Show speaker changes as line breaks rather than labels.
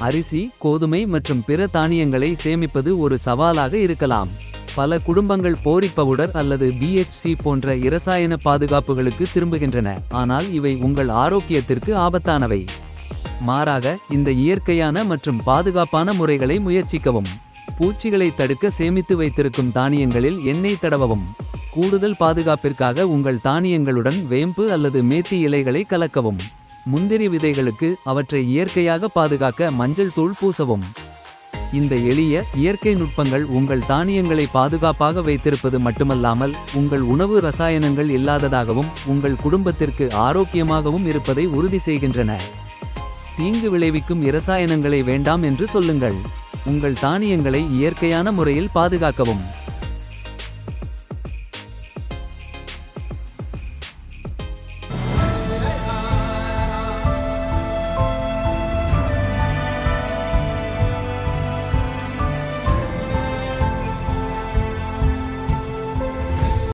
அரிசி, கோதுமை மற்றும் பிற தானியங்களை சேமிப்பது ஒரு சவாலாக இருக்கலாம். பல குடும்பங்கள் போரி பவுடர் அல்லது பிஎச்சி போன்ற இரசாயன பாதுகாப்புகளுக்கு திரும்புகின்றன. ஆனால் இவை உங்கள் ஆரோக்கியத்திற்கு ஆபத்தானவை. மாறாக இந்த இயற்கையான மற்றும் பாதுகாப்பான முறைகளை முயற்சிக்கவும். பூச்சிகளை தடுக்க சேமித்து வைத்திருக்கும் தானியங்களில் எண்ணெய் தடவவும். கூடுதல் பாதுகாப்பிற்காக உங்கள் தானியங்களுடன் வேம்பு அல்லது மேத்தி இலைகளை கலக்கவும். முந்திரி விதைகளுக்கு அவற்றை இயற்கையாக பாதுகாக்க மஞ்சள் தூள் பூசவும். இந்த எளிய இயற்கை நுட்பங்கள் உங்கள் தானியங்களை பாதுகாப்பாக வைத்திருப்பது மட்டுமல்லாமல் உங்கள் உணவு ரசாயனங்கள் இல்லாததாகவும் உங்கள் குடும்பத்திற்கு ஆரோக்கியமாகவும் இருப்பதை உறுதி செய்கின்றன. தீங்கு விளைவிக்கும் இரசாயனங்களை வேண்டாம் என்று சொல்லுங்கள். உங்கள் தானியங்களை இயற்கையான முறையில் பாதுகாக்கவும்.